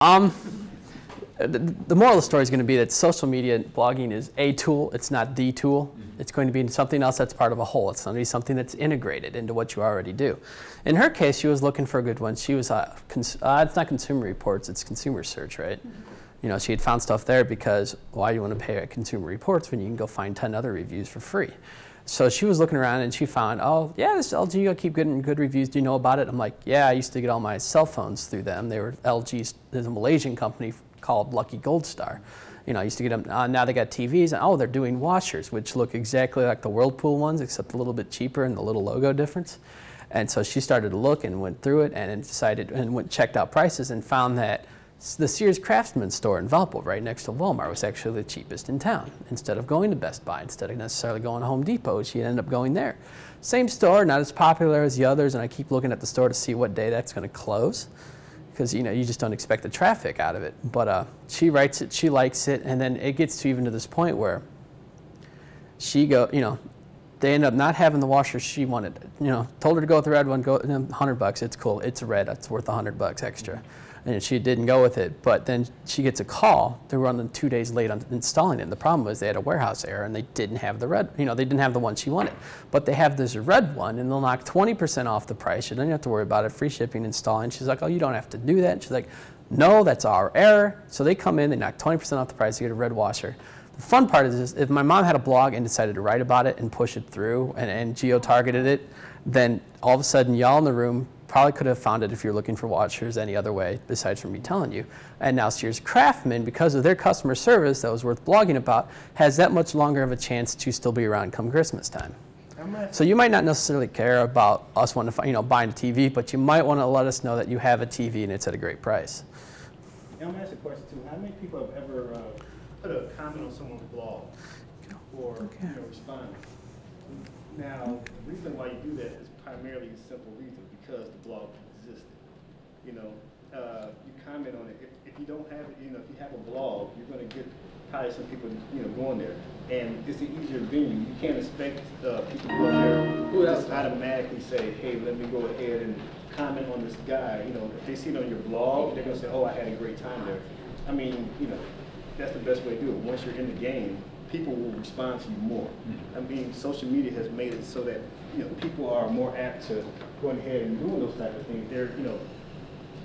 The moral of the story is going to be that social media blogging is a tool. It's not the tool. It's going to be something else that's part of a whole. It's going to be something that's integrated into what you already do. In her case, she was looking for a good one. She was, it's not Consumer Reports, it's Consumer Search, right? You know, she had found stuff there because why do you want to pay at Consumer Reports when you can go find 10 other reviews for free? So she was looking around and she found, oh, yeah, this LG, I keep getting good reviews. Do you know about it? I'm like, yeah, I used to get all my cell phones through them. They were LG's, there's a Malaysian company called Lucky Gold Star. You know, I used to get them, now they got TVs, and oh, they're doing washers, which look exactly like the Whirlpool ones, except a little bit cheaper and the little logo difference. And so she started to look and went through it and decided, and checked out prices and found that the Sears Craftsman store in Valpo, right next to Walmart, was actually the cheapest in town. Instead of going to Best Buy, instead of necessarily going to Home Depot, she ended up going there. Same store, not as popular as the others, and I keep looking at the store to see what day that's going to close, because you know you just don't expect the traffic out of it. But she writes it, she likes it, and then it gets to even to this point where she they end up not having the washer she wanted. You know, told her to go with the red one, go $100. It's cool. It's red. It's worth $100 extra. And she didn't go with it, but then she gets a call. They were running 2 days late on installing it. And the problem was they had a warehouse error and they didn't have the red, they didn't have the one she wanted. But they have this red one and they'll knock 20% off the price. You don't have to worry about it, free shipping, installing. She's like, oh, you don't have to do that. And she's like, no, that's our error. So they come in, they knock 20% off the price to get a red washer. The fun part is if my mom had a blog and decided to write about it and push it through and geo-targeted it, then all of a sudden y'all in the room probably could have found it if you're looking for washers any other way besides from me telling you. And now Sears Craftsman, because of their customer service that was worth blogging about, has that much longer of a chance to still be around come Christmas time. So you might not necessarily care about us wanting to, buying a TV, but you might want to let us know that you have a TV and it's at a great price. I'm going to ask a question too. How many people have ever put a comment on someone's blog or respond? Now, the reason why you do that is primarily a simple reason, because the blog existed. You comment on it. If you don't have it, if you have a blog, you're going to get probably some people, going there. And it's an easier venue. You can't expect people to go there who just automatically say, hey, let me go ahead and comment on this guy. If they see it on your blog, they're going to say, oh, I had a great time there. I mean, that's the best way to do it. Once you're in the game, people will respond to you more. I mean, social media has made it so that people are more apt to going ahead and doing those type of things.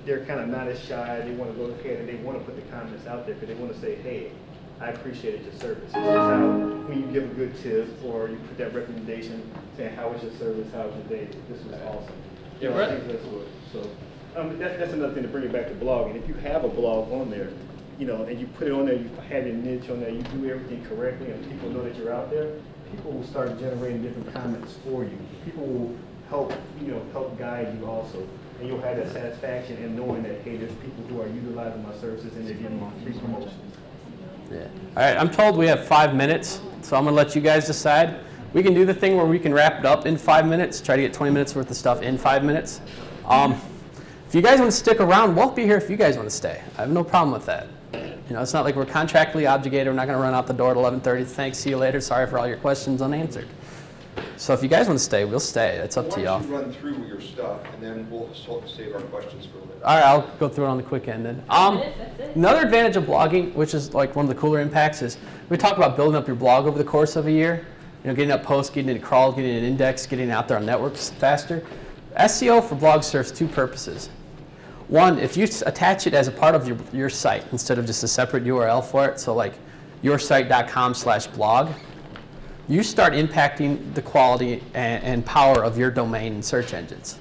They're kind of not as shy. They want to go ahead and they want to put the comments out there because they want to say, hey, I appreciated your service. This is how, when you give a good tip or you put that recommendation saying, how was your service, how was your day, this was awesome. I think that's what, so that's another thing to bring it back to blogging. If you have a blog on there, and you put it on there, you have your niche on there, you do everything correctly, and people know that you're out there, people will start generating different comments for you. People will help, help guide you also. And you'll have that satisfaction in knowing that, hey, there's people who are utilizing my services and they're getting free promotions. Yeah. All right, I'm told we have 5 minutes, so I'm going to let you guys decide. We can do the thing where we can wrap it up in 5 minutes, try to get 20 minutes worth of stuff in 5 minutes. If you guys want to stick around, we'll be here if you guys want to stay. I have no problem with that. It's not like we're contractually obligated. We're not going to run out the door at 11:30. Thanks, see you later. Sorry for all your questions unanswered. So if you guys want to stay, we'll stay. It's up to y'all. Why don't you run through your stuff, and then we'll save our questions for later. All right, I'll go through it on the quick end then. Another advantage of blogging, which is like one of the cooler impacts, is we talk about building up your blog over the course of a year. Getting up posts, getting it crawled, getting it indexed, getting it out there on networks faster. SEO for blogs serves two purposes. One, if you attach it as a part of your site instead of just a separate URL for it, so like yoursite.com/blog, you start impacting the quality and power of your domain in search engines.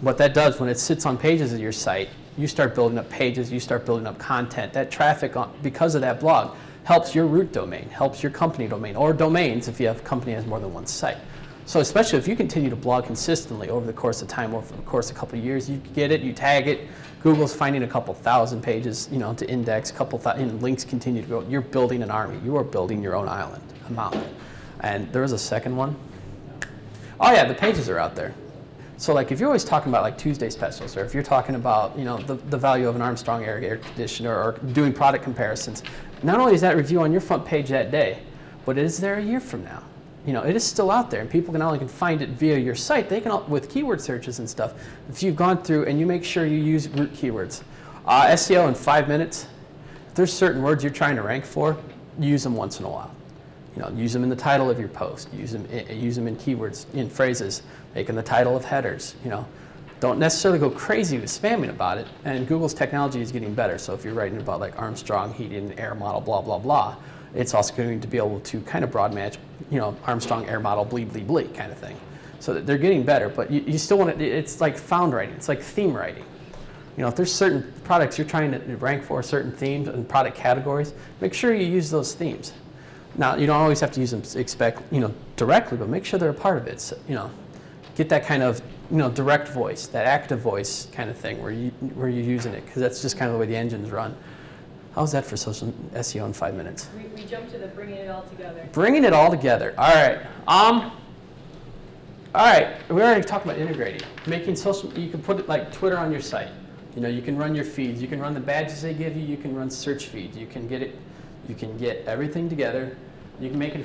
What that does when it sits on pages of your site, you start building up pages, you start building up content. That traffic, because of that blog, helps your root domain, helps your company domain, or domains if you have a company that has more than one site. So especially if you continue to blog consistently over the course of time, over the course of a couple of years, you get it, you tag it, Google's finding a couple thousand pages, to index, links continue to grow. You're building an army. You are building your own island, a mountain. And there was a second one. Oh yeah, the pages are out there. So like if you're always talking about like Tuesday specials, or if you're talking about the value of an Armstrong air conditioner, or doing product comparisons, not only is that review on your front page that day, but it is there a year from now. It is still out there, and people can not only find it via your site, they can, with keyword searches and stuff, if you've gone through and you make sure you use root keywords. SEO in 5 minutes. If there's certain words you're trying to rank for, use them once in a while. You know, use them in the title of your post. Use them in keywords, in phrases, making the title of headers. You know, don't necessarily go crazy with spamming about it. And Google's technology is getting better. So if you're writing about like Armstrong heating air model, blah blah blah, it's also going to be able to kind of broad match, you know, Armstrong air model, bleed bleed bleed kind of thing. So that they're getting better, but you still want to. It's like found writing. It's like theme writing. You know, if there's certain products you're trying to rank for, certain themes and product categories, make sure you use those themes. Now, you don't always have to use them directly, but make sure they're a part of it. So, you know, get that kind of, you know, direct voice, that active voice kind of thing where you're using it, because that's just kind of the way the engines run. How's that for social SEO in 5 minutes? We jumped to the bringing it all together. Bringing it all together. All right. All right. We already talked about integrating, making social. You can put it like Twitter on your site. You know, you can run your feeds. You can run the badges they give you. You can run search feeds. You can get it. You can get everything together. You can make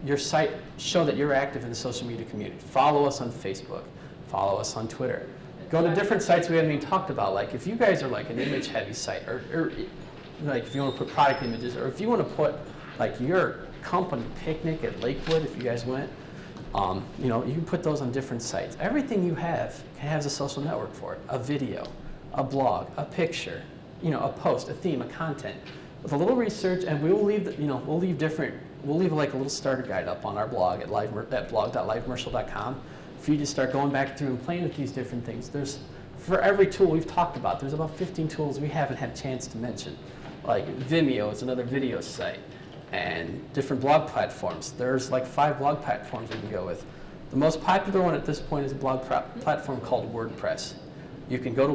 your site show that you're active in the social media community. Follow us on Facebook. Follow us on Twitter. Go to different sites we haven't even talked about. Like if you guys are like an image-heavy site, or like if you want to put product images, or if you want to put like your company picnic at Lakewood, if you guys went, you know, you can put those on different sites. Everything you have has a social network for it: a video, a blog, a picture, you know, a post, a theme, a content. With a little research, and we will leave, we'll leave like a little starter guide up on our blog at blog.livemercial.com for you to start going back through and playing with these different things. There's, for every tool we've talked about, there's about 15 tools we haven't had a chance to mention. Like Vimeo is another video site, and different blog platforms. There's like 5 blog platforms we can go with. The most popular one at this point is a blog platform called WordPress. You can go to